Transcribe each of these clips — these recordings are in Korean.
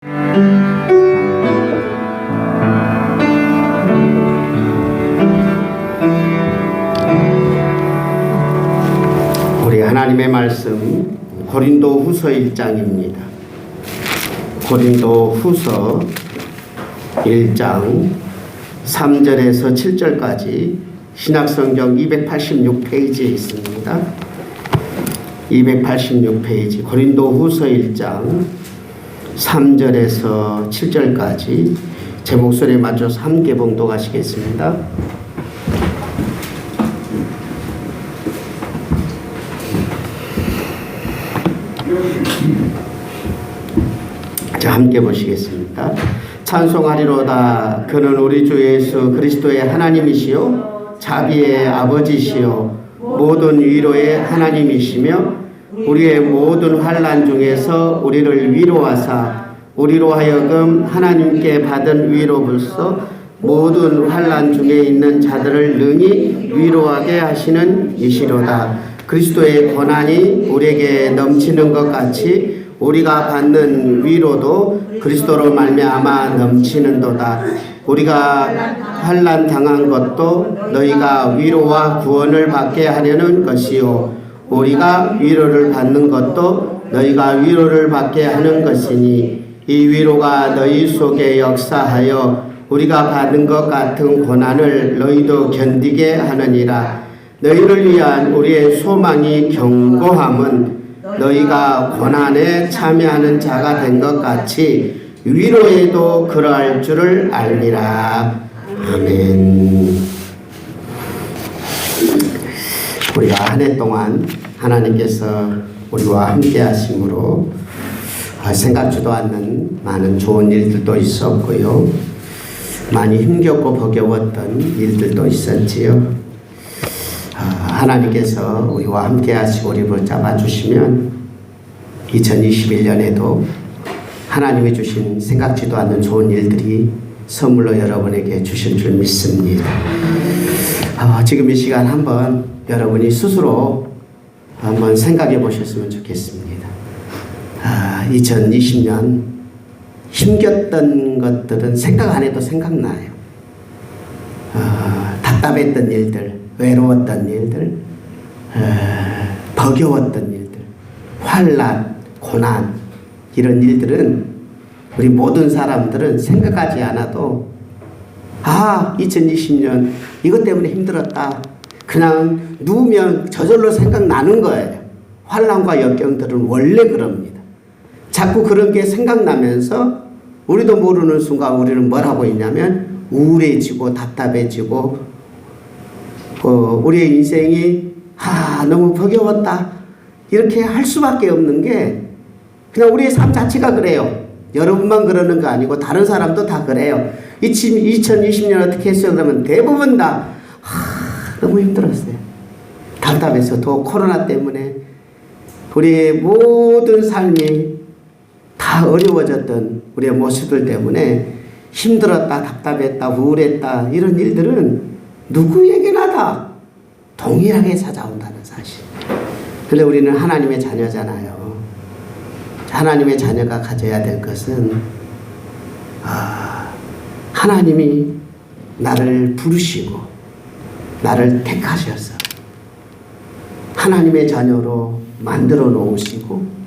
우리 하나님의 말씀 고린도후서 1장입니다. 고린도후서 1장 3절에서 7절까지 신약성경 286페이지에 있습니다. 286페이지 고린도후서 1장 3절에서 7절까지 제 목소리에 맞춰서 함께 봉독하시겠습니다. 자, 함께 보시겠습니다. 찬송하리로다. 그는 우리 주 예수 그리스도의 하나님이시요 자비의 아버지시요 모든 위로의 하나님이시며 우리의 모든 환난 중에서 우리를 위로하사 우리로 하여금 하나님께 받은 위로로서 모든 환난 중에 있는 자들을 능히 위로하게 하시는 이시로다. 그리스도의 고난이 우리에게 넘치는 것 같이 우리가 받는 위로도 그리스도로 말미암아 넘치는도다. 우리가 환난 당한 것도 너희가 위로와 구원을 받게 하려는 것이요 우리가 위로를 받는 것도 너희가 위로를 받게 하는 것이니 이 위로가 너희 속에 역사하여 우리가 받은 것 같은 고난을 너희도 견디게 하느니라. 너희를 위한 우리의 소망이 견고함은 너희가 고난에 참여하는 자가 된 것 같이 위로에도 그러할 줄을 알리라. 아멘. 우리가 한 해 동안 하나님께서 우리와 함께 하심으로 생각지도 않는 많은 좋은 일들도 있었고요. 많이 힘겹고 버거웠던 일들도 있었지요. 하나님께서 우리와 함께 하시고 우리를 잡아주시면 2021년에도 하나님이 주신 생각지도 않는 좋은 일들이 선물로 여러분에게 주실 줄 믿습니다. 지금 이 시간 한번 여러분이 스스로 한번 생각해 보셨으면 좋겠습니다. 2020년 힘겼던 것들은 생각 안 해도 생각나요. 답답했던 일들, 외로웠던 일들, 버거웠던 일들, 환난, 고난 이런 일들은 우리 모든 사람들은 생각하지 않아도 2020년 이것 때문에 힘들었다. 그냥 누우면 저절로 생각나는 거예요. 환난과 역경들은 원래 그럽니다. 자꾸 그런 게 생각나면서 우리도 모르는 순간 우리는 뭘 하고 있냐면 우울해지고 답답해지고 우리의 인생이 너무 버거웠다 이렇게 할 수밖에 없는 게 그냥 우리의 삶 자체가 그래요. 여러분만 그러는 거 아니고 다른 사람도 다 그래요. 2020년 어떻게 했어요? 그러면 대부분 다 너무 힘들었어요. 답답해서 또 코로나 때문에 우리의 모든 삶이 다 어려워졌던 우리의 모습들 때문에 힘들었다, 답답했다, 우울했다 이런 일들은 누구에게나 다 동일하게 찾아온다는 사실. 그런데 우리는 하나님의 자녀잖아요. 하나님의 자녀가 가져야 될 것은 하나님이 나를 부르시고 나를 택하셔서 하나님의 자녀로 만들어 놓으시고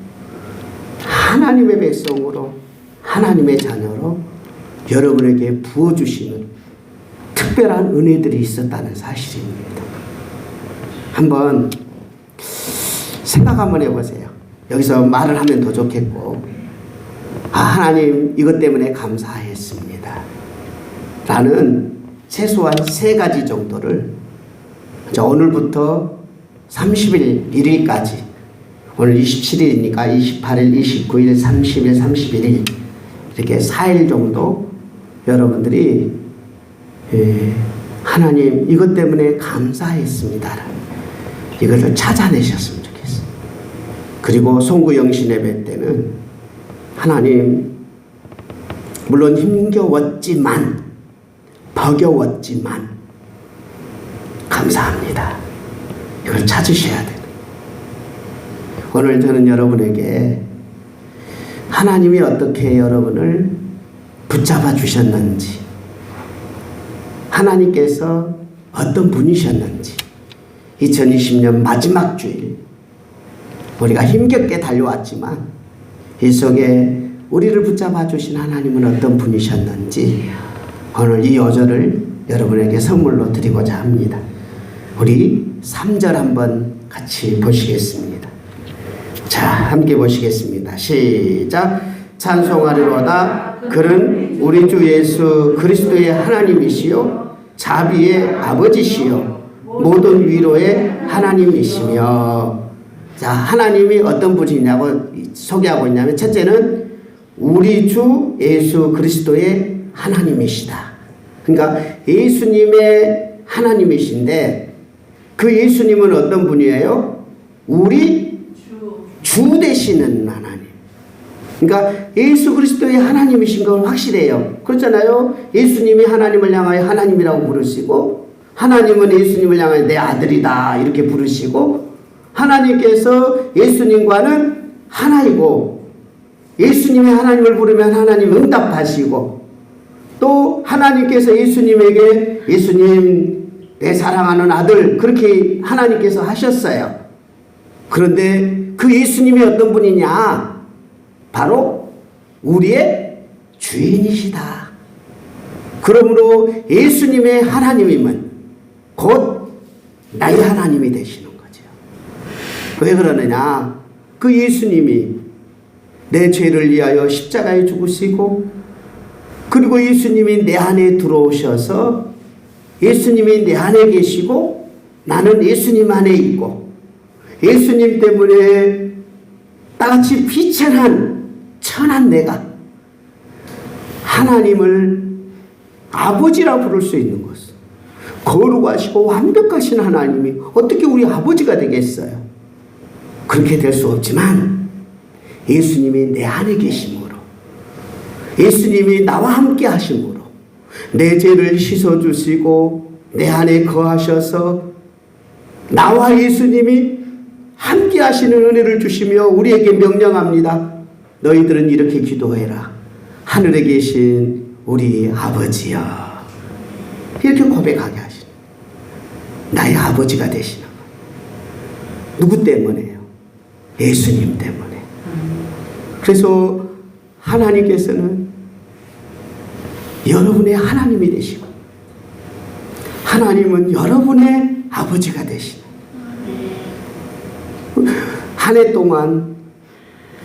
하나님의 백성으로 하나님의 자녀로 여러분에게 부어주시는 특별한 은혜들이 있었다는 사실입니다. 한번 생각 한번 해보세요. 여기서 말을 하면 더 좋겠고 하나님 이것 때문에 감사했습니다 라는 최소한 3가지 정도를 오늘부터 30일 1일까지 오늘 27일이니까 28일, 29일, 30일, 31일 이렇게 4일 정도 여러분들이 하나님 이것 때문에 감사했습니다 이것을 찾아내셨으면 좋겠어요. 그리고 송구영신 예배 때는 하나님 물론 힘겨웠지만 버거웠지만 감사합니다. 이걸 찾으셔야 돼요. 오늘 저는 여러분에게 하나님이 어떻게 여러분을 붙잡아 주셨는지, 하나님께서 어떤 분이셨는지, 2020년 마지막 주일 우리가 힘겹게 달려왔지만 이 속에 우리를 붙잡아 주신 하나님은 어떤 분이셨는지 오늘 이 요절을 여러분에게 선물로 드리고자 합니다. 우리 3절 한번 같이 보시겠습니다. 자, 함께 보시겠습니다. 시작. 찬송하리로다. 그는 우리 주 예수 그리스도의 하나님이시요 자비의 아버지시요 모든 위로의 하나님이시며. 자, 하나님이 어떤 분이냐고 소개하고 있냐면, 첫째는 우리 주 예수 그리스도의 하나님이시다. 그러니까 예수님의 하나님이신데, 그 예수님은 어떤 분이에요? 우리 주 되시는 하나님. 그러니까 예수 그리스도의 하나님이신 건 확실해요. 그렇잖아요. 예수님이 하나님을 향하여 하나님이라고 부르시고, 하나님은 예수님을 향하여 내 아들이다 이렇게 부르시고, 하나님께서 예수님과는 하나이고, 예수님이 하나님을 부르면 하나님 응답하시고, 또 하나님께서 예수님에게 예수님 내 사랑하는 아들 그렇게 하나님께서 하셨어요. 그런데 그 예수님이 어떤 분이냐? 바로 우리의 주인이시다. 그러므로 예수님의 하나님임은 곧 나의 하나님이 되시는 거죠. 왜 그러느냐? 그 예수님이 내 죄를 위하여 십자가에 죽으시고, 그리고 예수님이 내 안에 들어오셔서 예수님이 내 안에 계시고 나는 예수님 안에 있고, 예수님 때문에 나같이 비천한 천한 내가 하나님을 아버지라 부를 수 있는 것은, 거룩하시고 완벽하신 하나님이 어떻게 우리 아버지가 되겠어요? 그렇게 될 수 없지만 예수님이 내 안에 계심으로, 예수님이 나와 함께 하심으로 내 죄를 씻어주시고 내 안에 거하셔서 나와 예수님이 함께 하시는 은혜를 주시며 우리에게 명령합니다. 너희들은 이렇게 기도해라. 하늘에 계신 우리 아버지여. 이렇게 고백하게 하시는, 나의 아버지가 되시는 거예요. 누구 때문에요? 예수님 때문에. 그래서 하나님께서는 여러분의 하나님이 되시고, 하나님은 여러분의 아버지가 되시는, 한 해 동안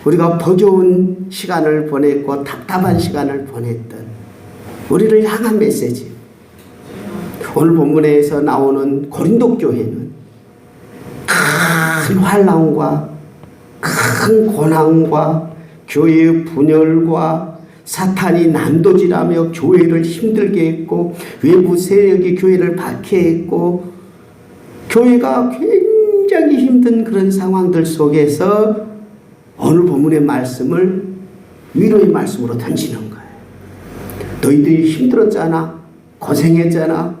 우리가 버거운 시간을 보냈고 답답한 시간을 보냈던 우리를 향한 메시지, 오늘 본문에서 나오는 고린도 교회는 큰 환난과 큰 고난과 교회의 분열과 사탄이 난도질하며 교회를 힘들게 했고, 외부 세력이 교회를 박해했고, 교회가 굉장히 힘든 그런 상황들 속에서 오늘 본문의 말씀을 위로의 말씀으로 던지는 거예요. 너희들이 힘들었잖아. 고생했잖아.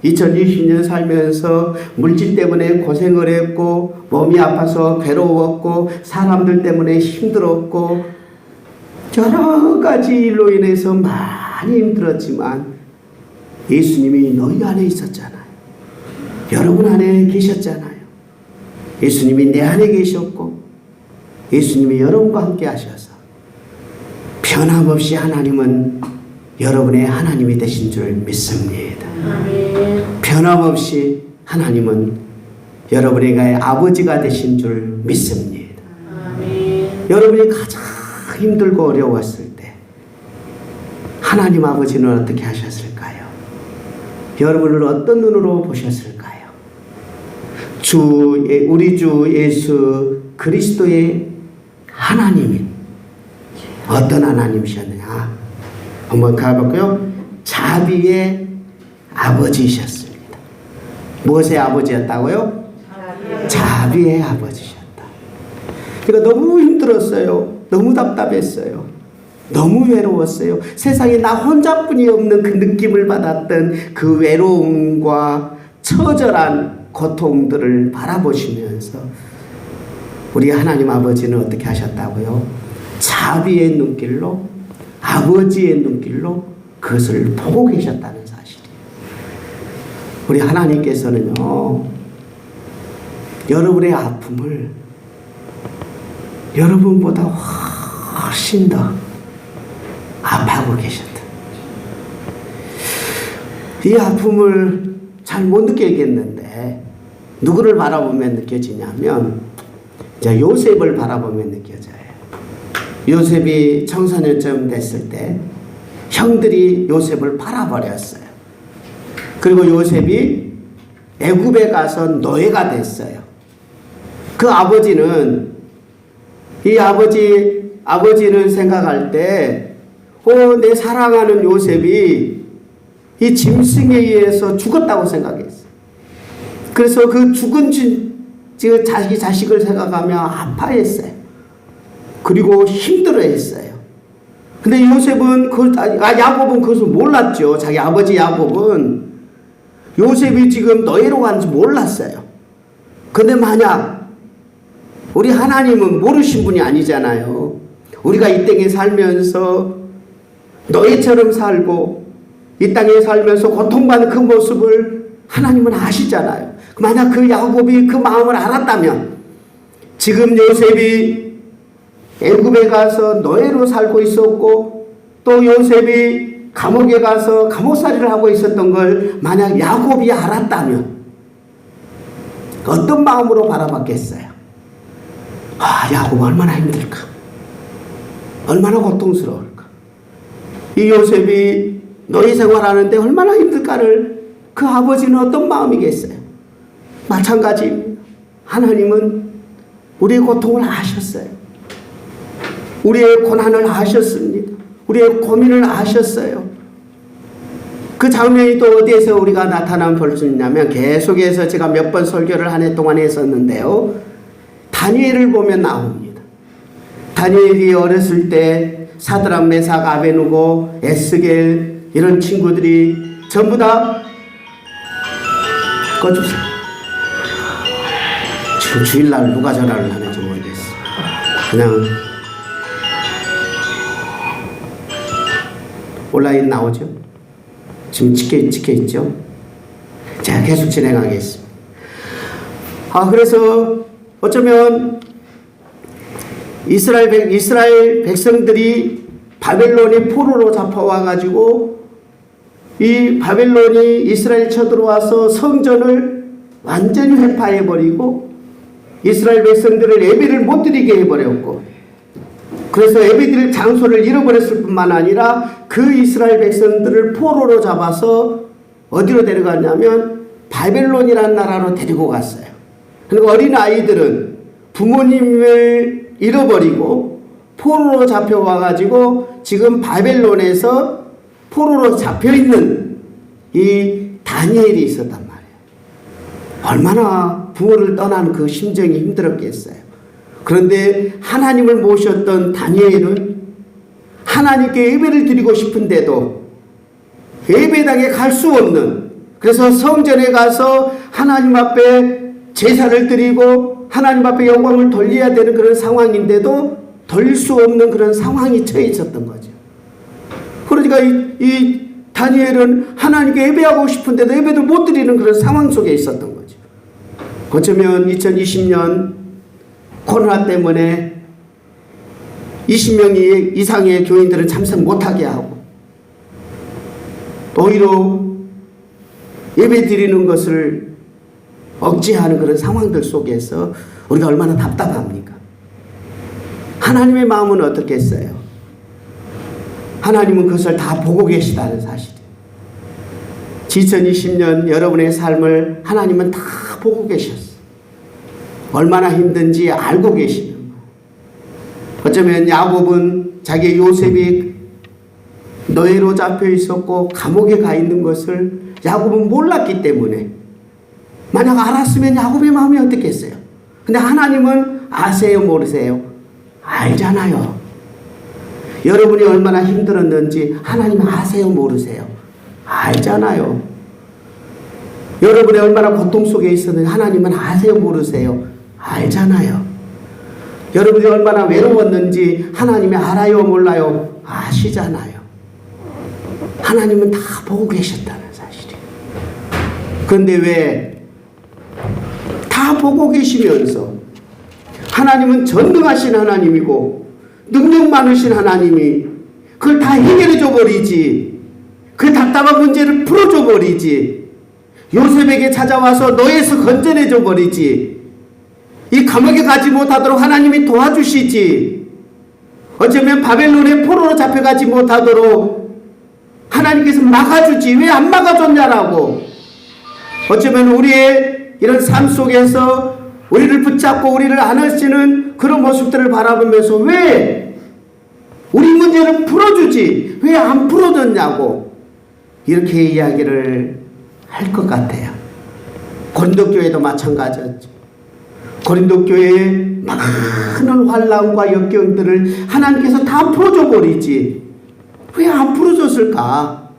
2020년 살면서 물질 때문에 고생을 했고, 몸이 아파서 괴로웠고, 사람들 때문에 힘들었고, 여러 가지 일로 인해서 많이 힘들었지만 예수님이 너희 안에 있었잖아요. 여러분 안에 계셨잖아요. 예수님이 내 안에 계셨고, 예수님이 여러분과 함께 하셔서 변함없이 하나님은 여러분의 하나님이 되신 줄 믿습니다. 아멘. 변함없이 하나님은 여러분의 아버지가 되신 줄 믿습니다. 아멘. 여러분이 가장 힘들고 어려웠을 때 하나님 아버지는 어떻게 하셨을까요? 여러분을 어떤 눈으로 보셨을까요? 우리 주 예수 그리스도의 하나님이 어떤 하나님이셨느냐? 한번 가볼까요? 자비의 아버지셨습니다. 무엇의 아버지였다고요? 자비의 아버지셨다. 그러니까 너무 힘들었어요. 너무 답답했어요. 너무 외로웠어요. 세상에 나 혼자뿐이 없는 그 느낌을 받았던 그 외로움과 처절한 고통들을 바라보시면서 우리 하나님 아버지는 어떻게 하셨다고요? 자비의 눈길로, 아버지의 눈길로 그것을 보고 계셨다는 사실이에요. 우리 하나님께서는요, 여러분의 아픔을 여러분보다 훨씬 더 아파하고 계셨다. 이 아픔을 잘 못 느끼겠는데 누구를 바라보면 느껴지냐면 이제 요셉을 바라보면 느껴져요. 요셉이 청소년쯤 됐을 때 형들이 요셉을 팔아버렸어요. 그리고 요셉이 애굽에 가서 노예가 됐어요. 그 아버지는 아버지는 생각할 때 내 사랑하는 요셉이 이 짐승에 의해서 죽었다고 생각했어요. 그래서 그 죽은 자기 자식을 생각하며 아파했어요. 그리고 힘들어했어요. 근데 요셉은 야곱은 그것을 몰랐죠. 자기 아버지 야곱은 요셉이 지금 노예로 가는지 몰랐어요. 근데 만약 우리 하나님은 모르신 분이 아니잖아요. 우리가 이 땅에 살면서 노예처럼 살고 이 땅에 살면서 고통받는 그 모습을 하나님은 아시잖아요. 만약 그 야곱이 그 마음을 알았다면 지금 요셉이 애굽에 가서 노예로 살고 있었고 또 요셉이 감옥에 가서 감옥살이를 하고 있었던 걸 만약 야곱이 알았다면 어떤 마음으로 바라봤겠어요? 야곱 얼마나 힘들까? 얼마나 고통스러울까? 이 요셉이 노예 생활하는데 얼마나 힘들까를 그 아버지는 어떤 마음이겠어요? 마찬가지입니다. 하나님은 우리의 고통을 아셨어요. 우리의 고난을 아셨습니다. 우리의 고민을 아셨어요. 그 장면이 또 어디에서 우리가 나타나면 볼 수 있냐면 계속해서 제가 몇 번 설교를 한 해 동안 했었는데요. 다니엘을 보면 나옵니다. 다니엘이 어렸을 때 사드락, 메삭, 아베누고, 에스겔 이런 친구들이 전부 다 꺼주세요. 지금 주일날 누가 전화를 하는지 모르겠어요. 그냥 온라인 나오죠? 지금 찍혀 있죠? 제가 계속 진행하겠습니다. 그래서 어쩌면 이스라엘 백성들이 바벨론이 포로로 잡혀와가지고 이 바벨론이 이스라엘 쳐들어와서 성전을 완전히 회파해버리고 이스라엘 백성들을 예배를 못 드리게 해버렸고 그래서 예배드릴 장소를 잃어버렸을 뿐만 아니라 그 이스라엘 백성들을 포로로 잡아서 어디로 데려갔냐면 바벨론이라는 나라로 데리고 갔어요. 그리고 어린 아이들은 부모님을 잃어버리고 포로로 잡혀와가지고 지금 바벨론에서 포로로 잡혀있는 이 다니엘이 있었단 말이에요. 얼마나 부모를 떠난 그 심정이 힘들었겠어요. 그런데 하나님을 모셨던 다니엘은 하나님께 예배를 드리고 싶은데도 예배당에 갈 수 없는, 그래서 성전에 가서 하나님 앞에 제사를 드리고 하나님 앞에 영광을 돌려야 되는 그런 상황인데도 돌릴 수 없는 그런 상황이 처해 있었던 거죠. 그러니까 이 다니엘은 하나님께 예배하고 싶은데도 예배를 못 드리는 그런 상황 속에 있었던 거죠. 어쩌면 2020년 코로나 때문에 20명 이상의 교인들은 참석 못하게 하고 오히려 예배 드리는 것을 억제하는 그런 상황들 속에서 우리가 얼마나 답답합니까? 하나님의 마음은 어떻겠어요? 하나님은 그것을 다 보고 계시다는 사실이에요. 2020년 여러분의 삶을 하나님은 다 보고 계셨어요. 얼마나 힘든지 알고 계시는 거예요. 어쩌면 야곱은 자기 요셉이 노예로 잡혀 있었고 감옥에 가 있는 것을 야곱은 몰랐기 때문에, 만약 알았으면 야곱의 마음이 어떻겠어요? 근데 하나님은 아세요, 모르세요? 알잖아요. 여러분이 얼마나 힘들었는지 하나님 아세요, 모르세요? 알잖아요. 여러분이 얼마나 고통 속에 있었는지 하나님은 아세요, 모르세요? 알잖아요. 여러분이 얼마나 외로웠는지 하나님이 알아요, 몰라요? 아시잖아요. 하나님은 다 보고 계셨다는 사실이에요. 그런데 왜 다 보고 계시면서 하나님은 전능하신 하나님이고 능력 많으신 하나님이 그걸 다 해결해 줘 버리지, 그 답답한 문제를 풀어줘 버리지, 요셉에게 찾아와서 너에서 건져내 줘 버리지, 이 감옥에 가지 못하도록 하나님이 도와주시지, 어쩌면 바벨론의 포로로 잡혀가지 못하도록 하나님께서 막아주지, 왜 안 막아줬냐라고. 어쩌면 우리의 이런 삶 속에서 우리를 붙잡고 우리를 안아주시는 그런 모습들을 바라보면서 왜 우리 문제를 풀어주지, 왜 안 풀어줬냐고 이렇게 이야기를 할 것 같아요. 고린도 교회도 마찬가지였죠. 고린도 교회의 많은 환난과 역경들을 하나님께서 다 풀어줘 버리지, 왜 안 풀어줬을까?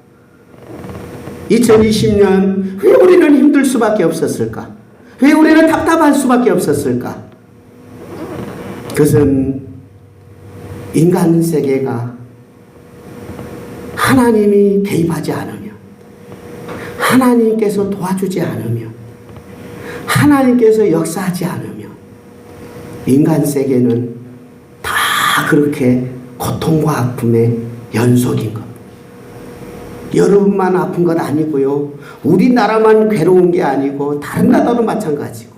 2020년 왜 우리는 힘들 수밖에 없었을까? 왜 우리는 답답할 수밖에 없었을까? 그것은 인간 세계가 하나님이 개입하지 않으면, 하나님께서 도와주지 않으면, 하나님께서 역사하지 않으면 인간 세계는 다 그렇게 고통과 아픔의 연속인 것. 여러분만 아픈 것 아니고요, 우리나라만 괴로운 게 아니고 다른 나라도 마찬가지고,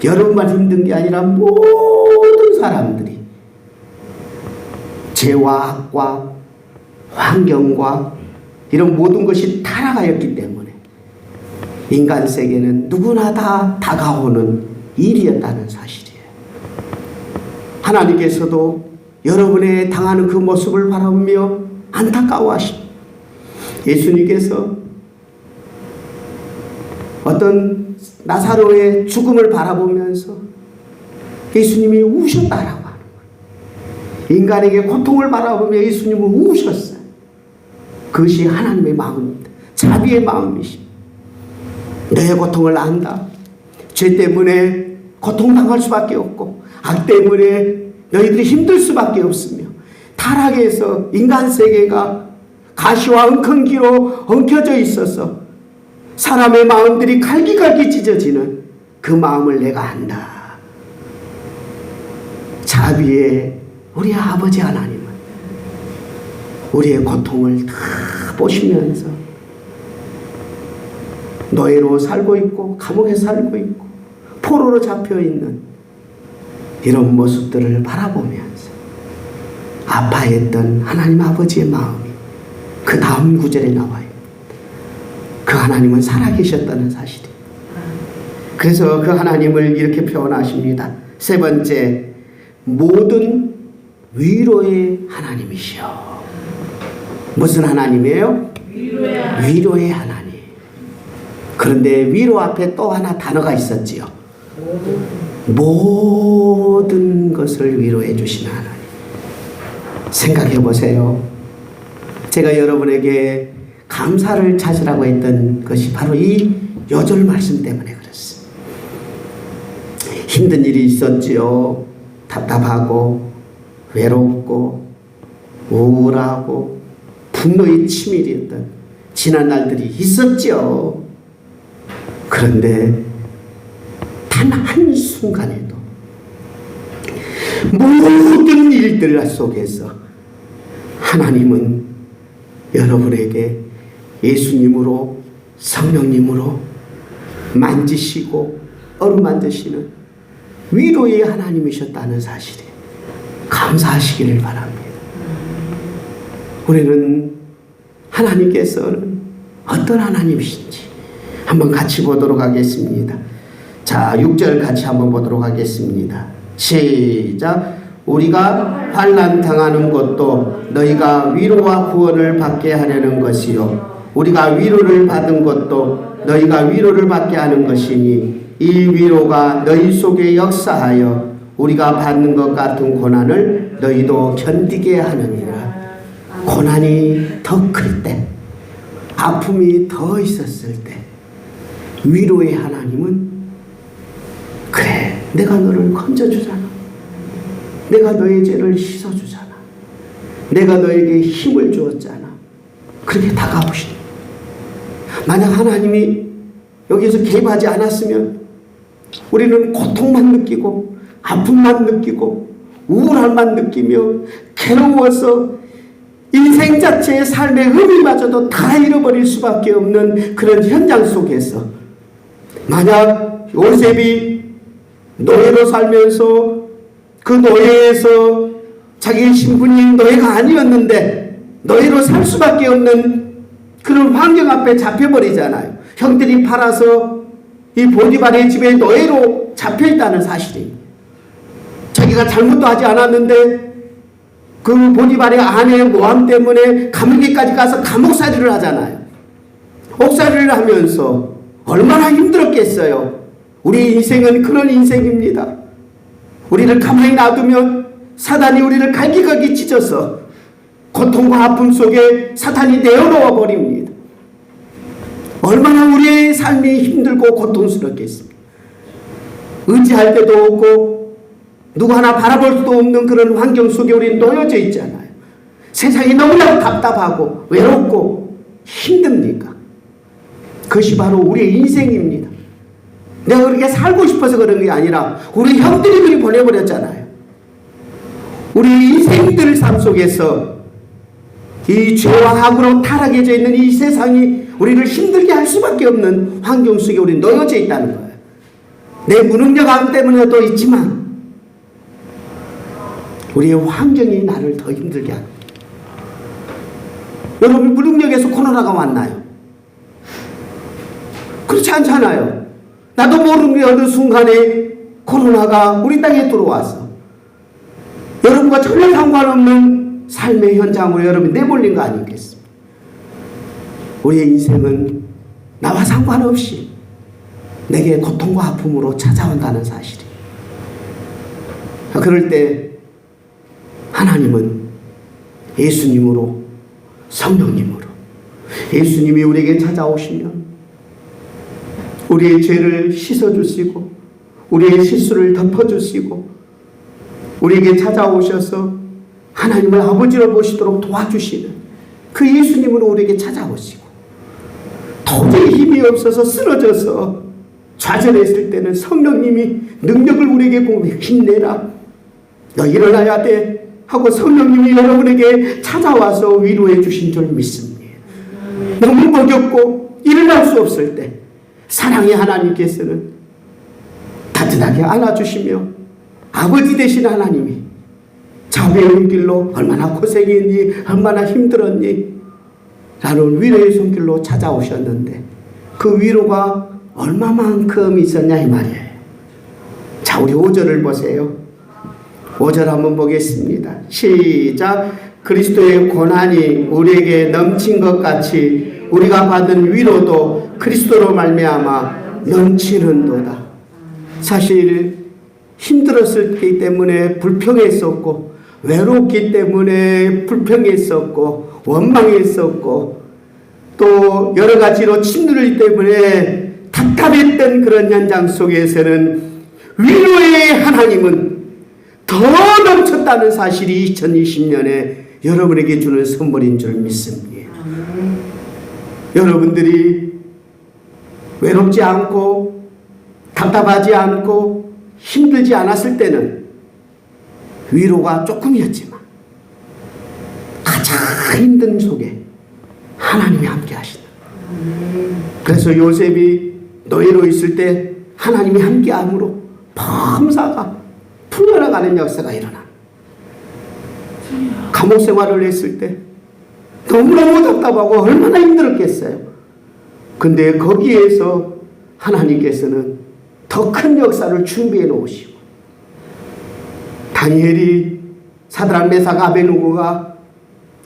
여러분만 힘든 게 아니라 모든 사람들이 죄와 악과 환경과 이런 모든 것이 타락하였기 때문에 인간 세계는 누구나 다 다가오는 일이었다는 사실이에요. 하나님께서도 여러분의 당하는 그 모습을 바라보며 안타까워하십니다. 예수님께서 어떤 나사로의 죽음을 바라보면서 예수님이 우셨다라고 하는 거예요. 인간에게 고통을 바라보며 예수님은 우셨어요. 그것이 하나님의 마음입니다. 자비의 마음이십니다. 내 고통을 안다. 죄 때문에 고통당할 수밖에 없고 악 때문에 너희들이 힘들 수밖에 없으며 타락해서 인간 세계가 가시와 엉겅기로 엉켜져 있어서 사람의 마음들이 갈기갈기 찢어지는 그 마음을 내가 안다. 자비의 우리 아버지 하나님은 우리의 고통을 다 보시면서 노예로 살고 있고 감옥에 살고 있고 포로로 잡혀있는 이런 모습들을 바라보면서 아파했던 하나님 아버지의 마음이 그 다음 구절에 나와요. 그 하나님은 살아계셨다는 사실이에요. 그래서 그 하나님을 이렇게 표현하십니다. 세 번째, 모든 위로의 하나님이시여. 무슨 하나님이에요? 위로의 하나님. 그런데 위로 앞에 또 하나 단어가 있었지요. 모든 것을 위로해 주시는 하나님. 생각해 보세요. 제가 여러분에게 감사를 찾으라고 했던 것이 바로 이 요절 말씀 때문에 그랬어요. 힘든 일이 있었지요. 답답하고 외롭고 우울하고 분노의 치밀이었던 지난 날들이 있었죠. 그런데 단 한순간에도 모든 일들 속에서 하나님은 여러분에게 예수님으로 성령님으로 만지시고 어루만지시는 위로의 하나님이셨다는 사실에 감사하시기를 바랍니다. 우리는 하나님께서는 어떤 하나님이신지 한번 같이 보도록 하겠습니다. 자, 6절 같이 한번 보도록 하겠습니다. 시작. 우리가 환난 당하는 것도 너희가 위로와 구원을 받게 하려는 것이요 우리가 위로를 받은 것도 너희가 위로를 받게 하는 것이니 이 위로가 너희 속에 역사하여 우리가 받는 것 같은 고난을 너희도 견디게 하느니라. 고난이 더 클 때, 아픔이 더 있었을 때 위로의 하나님은 그래, 내가 너를 건져주잖아. 내가 너의 죄를 씻어주잖아. 내가 너에게 힘을 주었잖아. 그렇게 다가오시니 만약 하나님이 여기서 개입하지 않았으면 우리는 고통만 느끼고 아픔만 느끼고 우울함만 느끼며 괴로워서 인생 자체의 삶의 의미마저도 다 잃어버릴 수밖에 없는 그런 현장 속에서 만약 요셉이 노예로 살면서 그 노예에서 자기의 신분이 노예가 아니었는데 노예로 살 수밖에 없는 그런 환경 앞에 잡혀버리잖아요. 형들이 팔아서 이 보디발의 집에 노예로 잡혀있다는 사실이, 자기가 잘못도 하지 않았는데 그 보디발의 아내의 모함 때문에 감옥에까지 가서 감옥살이를 하잖아요. 옥살이를 하면서 얼마나 힘들었겠어요. 우리 인생은 그런 인생입니다. 우리를 가만히 놔두면 사단이 우리를 갈기갈기 찢어서 고통과 아픔 속에 사탄이 내어놓아 버립니다. 얼마나 우리의 삶이 힘들고 고통스럽겠습니까? 의지할 데도 없고 누구 하나 바라볼 수도 없는 그런 환경 속에 우리는 놓여져 있잖아요. 세상이 너무나 답답하고 외롭고 힘듭니까? 그것이 바로 우리의 인생입니다. 내가 그렇게 살고 싶어서 그런 게 아니라 우리 형들이 그리 보내버렸잖아요. 우리 인생들 삶 속에서 이 죄와 악으로 타락해져 있는 이 세상이 우리를 힘들게 할 수밖에 없는 환경 속에 우리 놓여져 있다는 거예요. 내 무능력함 때문에도 있지만 우리의 환경이 나를 더 힘들게 합니다. 여러분, 무능력에서 코로나가 왔나요? 그렇지 않잖아요. 나도 모르는 어느 순간에 코로나가 우리 땅에 들어와서 여러분과 전혀 상관없는 삶의 현장으로 여러분이 내몰린 거 아니겠습니까? 우리의 인생은 나와 상관없이 내게 고통과 아픔으로 찾아온다는 사실이에요. 그럴 때 하나님은 예수님으로, 성령님으로, 예수님이 우리에게 찾아오시면 우리의 죄를 씻어주시고 우리의 실수를 덮어주시고 우리에게 찾아오셔서 하나님을 아버지로 보시도록 도와주시는 그 예수님으로 우리에게 찾아오시고, 도저히 힘이 없어서 쓰러져서 좌절했을 때는 성령님이 능력을 우리에게 공급해 힘내라, 너 일어나야 돼 하고 성령님이 여러분에게 찾아와서 위로해 주신 줄 믿습니다. 너무 버겁고 일어날 수 없을 때 사랑의 하나님께서는 따뜻하게 안아주시며 아버지 되신 하나님이 자매의 길로 얼마나 고생했니, 얼마나 힘들었니 라는 위로의 손길로 찾아오셨는데 그 위로가 얼마만큼 있었냐 이 말이에요. 자, 우리 5절을 보세요. 5절 한번 보겠습니다. 시작. 그리스도의 고난이 우리에게 넘친 것 같이 우리가 받은 위로도 그리스도로 말미암아 넘치는도다. 사실 힘들었기 때문에 불평했었고 외롭기 때문에 불평했었고 원망했었고 또 여러 가지로 침누르기 때문에 답답했던 그런 현장 속에서는 위로의 하나님은 더 넘쳤다는 사실이 2020년에 여러분에게 주는 선물인 줄 믿습니다. 여러분들이 외롭지 않고 답답하지 않고 힘들지 않았을 때는 위로가 조금이었지만 가장 힘든 속에 하나님이 함께 하신다. 그래서 요셉이 노예로 있을 때 하나님이 함께함으로 범사가 풀려나가는 역사가 일어나. 감옥 생활을 했을 때 너무너무 답답하고 얼마나 힘들었겠어요. 근데 거기에서 하나님께서는 더 큰 역사를 준비해 놓으시고, 다니엘이 사드락 메삭 아베누고가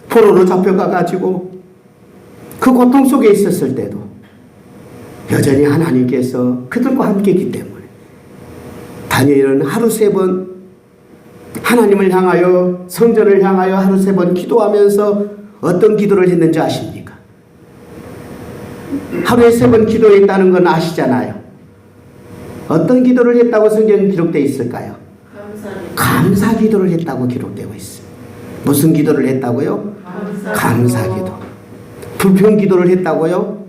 포로로 잡혀가 가지고 그 고통 속에 있었을 때도 여전히 하나님께서 그들과 함께 있기 때문에 다니엘은 하루 3번 하나님을 향하여, 성전을 향하여 하루 3번 기도하면서 어떤 기도를 했는지 아십니까? 하루에 3번 기도했다는 건 아시잖아요. 어떤 기도를 했다고 성경에 기록되어 있을까요? 감사 기도를 했다고 기록되고 있습니다. 무슨 기도를 했다고요? 감사 기도. 불평 기도를 했다고요?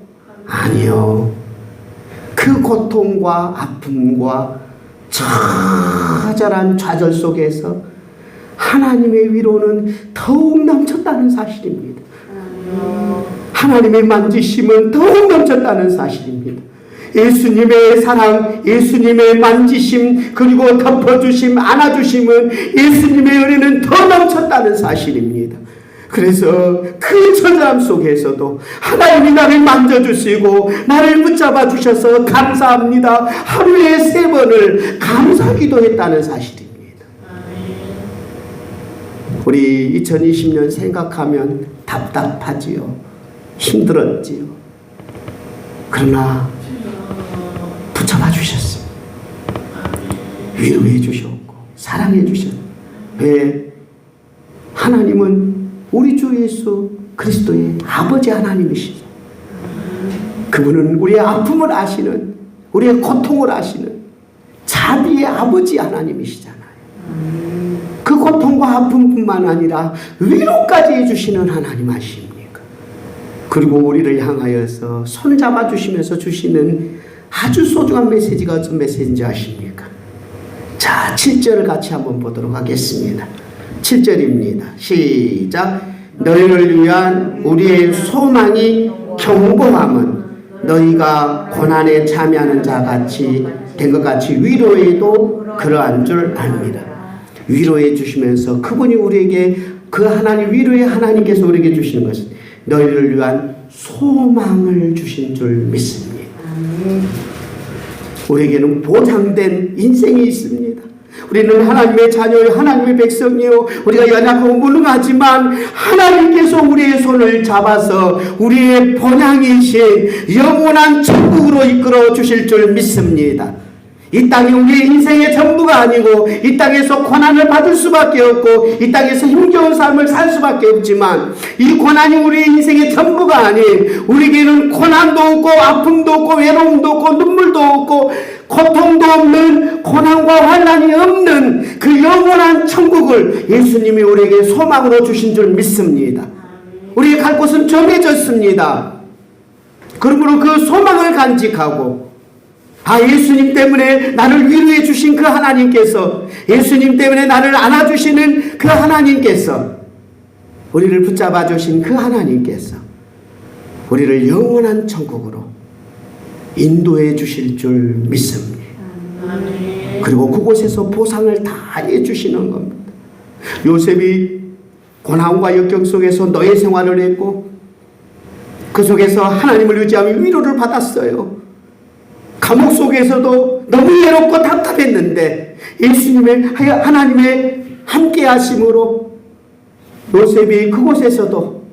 아니요. 그 고통과 아픔과 처절한 좌절 속에서 하나님의 위로는 더욱 넘쳤다는 사실입니다. 하나님의 만지심은 더욱 넘쳤다는 사실입니다. 예수님의 사랑, 예수님의 만지심, 그리고 덮어주심, 안아주심은 예수님의 은혜는 더 넘쳤다는 사실입니다. 그래서 그 처절함 속에서도 하나님이 나를 만져주시고 나를 붙잡아 주셔서 감사합니다. 하루에 3번을 감사 기도했다는 사실입니다. 우리 2020년 생각하면 답답하지요. 힘들었지요. 그러나 붙잡아 주셨습니다. 위로해 주셨고 사랑해 주셨고. 왜? 하나님은 우리 주 예수 그리스도의 아버지 하나님이시죠. 그분은 우리의 아픔을 아시는, 우리의 고통을 아시는 자비의 아버지 하나님이시잖아요. 그 고통과 아픔뿐만 아니라 위로까지 해주시는 하나님 아십니까? 그리고 우리를 향하여서 손을 잡아주시면서 주시는 아주 소중한 메시지가 어떤 메시지인지 아십니까? 자, 7절을 같이 한번 보도록 하겠습니다. 7절입니다. 시작. 너희를 위한 우리의 소망이 견고함은 너희가 고난에 참여하는 자 같이 된 것 같이 위로에도 그러한 줄 압니다. 위로해 주시면서 그분이 우리에게 그 하나님, 위로의 하나님께서 우리에게 주시는 것은 너희를 위한 소망을 주신 줄 믿습니다. 우리에게는 보장된 인생이 있습니다. 우리는 하나님의 자녀요, 하나님의 백성이요, 우리가 연약하고 무능하지만 하나님께서 우리의 손을 잡아서 우리의 본향이신 영원한 천국으로 이끌어 주실 줄 믿습니다. 이 땅이 우리의 인생의 전부가 아니고 이 땅에서 고난을 받을 수밖에 없고 이 땅에서 힘겨운 삶을 살 수밖에 없지만 이 고난이 우리의 인생의 전부가 아닌 우리에게는 고난도 없고 아픔도 없고 외로움도 없고 눈물도 없고 고통도 없는, 고난과 환난이 없는 그 영원한 천국을 예수님이 우리에게 소망으로 주신 줄 믿습니다. 우리의 갈 곳은 정해졌습니다. 그러므로 그 소망을 간직하고 예수님 때문에 나를 위로해 주신 그 하나님께서, 예수님 때문에 나를 안아주시는 그 하나님께서, 우리를 붙잡아 주신 그 하나님께서 우리를 영원한 천국으로 인도해 주실 줄 믿습니다. 그리고 그곳에서 보상을 다 해주시는 겁니다. 요셉이 고난과 역경 속에서 노예 생활을 했고 그 속에서 하나님을 의지하며 위로를 받았어요. 감옥 속에서도 너무 외롭고 답답했는데 예수님의, 하나님의 함께 하심으로 요셉이 그곳에서도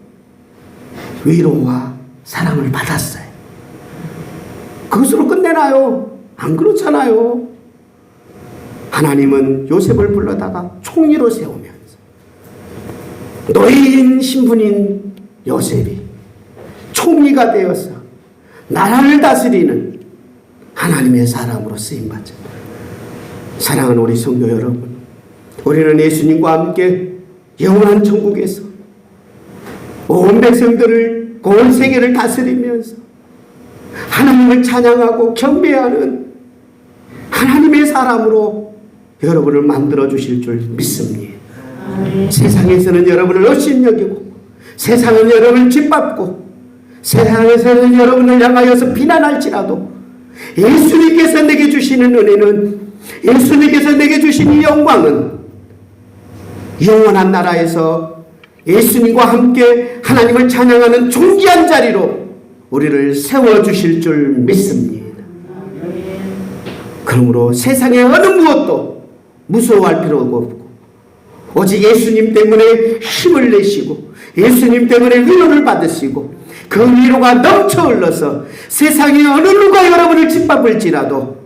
위로와 사랑을 받았어요. 그것으로 끝내나요? 안 그렇잖아요. 하나님은 요셉을 불러다가 총리로 세우면서 노예인 신분인 요셉이 총리가 되어서 나라를 다스리는 하나님의 사람으로 쓰임받죠. 사랑하는 우리 성도 여러분, 우리는 예수님과 함께 영원한 천국에서 온 백성들을, 온 세계를 다스리면서 하나님을 찬양하고 경배하는 하나님의 사람으로 여러분을 만들어 주실 줄 믿습니다. 세상에서는 여러분을 업신여기고 세상은 여러분을 짓밟고 세상에서는 여러분을 향하여서 비난할지라도 예수님께서 내게 주시는 은혜는, 예수님께서 내게 주신 이 영광은 영원한 나라에서 예수님과 함께 하나님을 찬양하는 존귀한 자리로 우리를 세워주실 줄 믿습니다. 그러므로 세상의 어느 무엇도 무서워할 필요가 없고 오직 예수님 때문에 힘을 내시고 예수님 때문에 위로를 받으시고 그 위로가 넘쳐 흘러서 세상의 어느 누가 여러분을 짓밟을지라도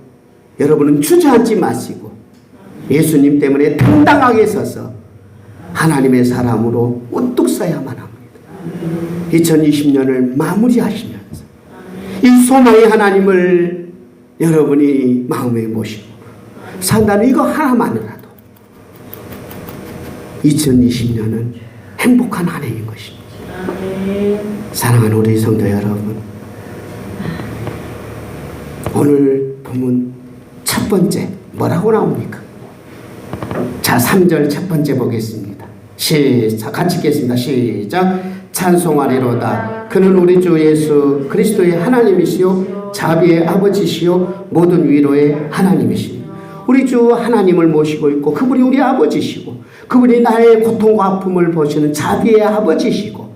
여러분은 주저앉지 마시고 예수님 때문에 당당하게 서서 하나님의 사람으로 우뚝 서야만 합니다. 2020년을 마무리하시면서 이 소망의 하나님을 여러분이 마음에 모시고 산다는 이거 하나만이라도 2020년은 행복한 한 해인 것입니다. 사랑하는 우리 성도 여러분, 오늘 본문 첫 번째 뭐라고 나옵니까? 자, 3절 첫 번째 보겠습니다. 시작, 같이 읽겠습니다. 시작. 찬송하리로다. 그는 우리 주 예수 그리스도의 하나님이시요 자비의 아버지시요 모든 위로의 하나님이시니, 우리 주 하나님을 모시고 있고 그분이 우리 아버지시고 그분이 나의 고통과 아픔을 보시는 자비의 아버지시고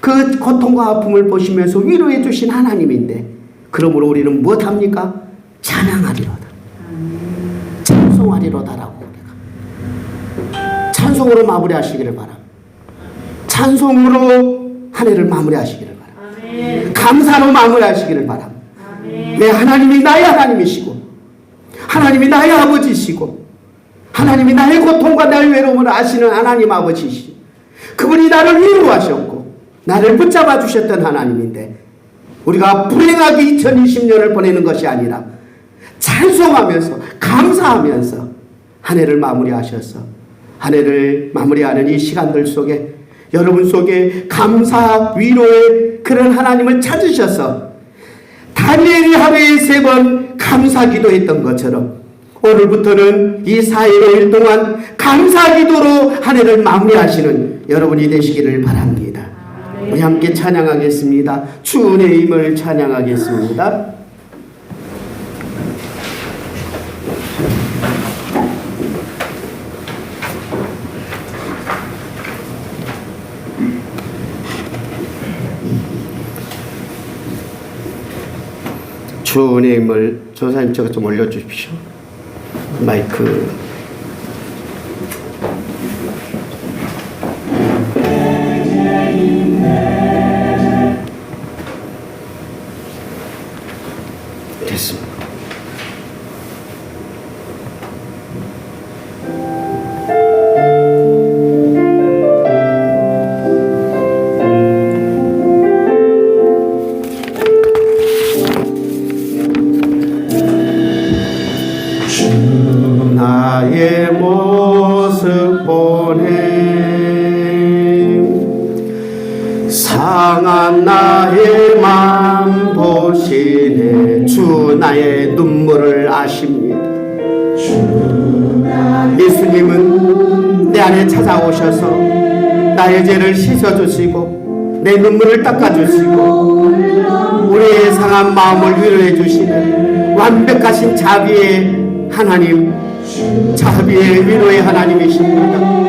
그 고통과 아픔을 보시면서 위로해 주신 하나님인데, 그러므로 우리는 무엇합니까? 찬양하리로다. 찬송하리로다라고 우리가 찬송으로 마무리하시기를 바랍니다. 찬송으로 한 해를 마무리하시기를 바랍니다. 감사로 마무리하시기를 바랍니다. 내 하나님이 나의 하나님이시고 하나님이 나의 아버지시고 하나님이 나의 고통과 나의 외로움을 아시는 하나님 아버지시, 그분이 나를 위로하셨고 나를 붙잡아 주셨던 하나님인데, 우리가 불행하게 2020년을 보내는 것이 아니라 찬송하면서 감사하면서 한 해를 마무리하셔서 한 해를 마무리하는 이 시간들 속에 여러분 속에 감사 위로의 그런 하나님을 찾으셔서 다니엘이 하루에 3번 감사 기도했던 것처럼 오늘부터는 이 4일 5일 동안 감사 기도로 한 해를 마무리하시는 여러분이 되시기를 바랍니다. 우리 함께 찬양하겠습니다. 주의 힘을 찬양하겠습니다. 주의 힘을, 조사님 저거 좀 올려주십시오. 마이크. 됐습니다. 나의 모습 보내 상한 나의 맘 보시네. 주 나의 눈물을 아십니다. 예수님은 내 안에 찾아오셔서 나의 죄를 씻어주시고 내 눈물을 닦아주시고 우리의 상한 마음을 위로해 주시는 완벽하신 자비의 하나님, 자비의 위로의 하나님이십니다.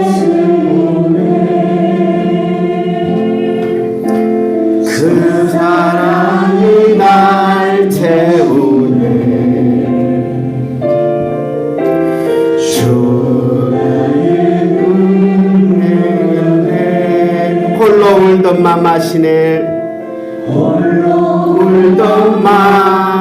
그 사랑이 날 채우네. 주의 은혜에 홀로 울던 맘 마시네. 홀로 울던 맘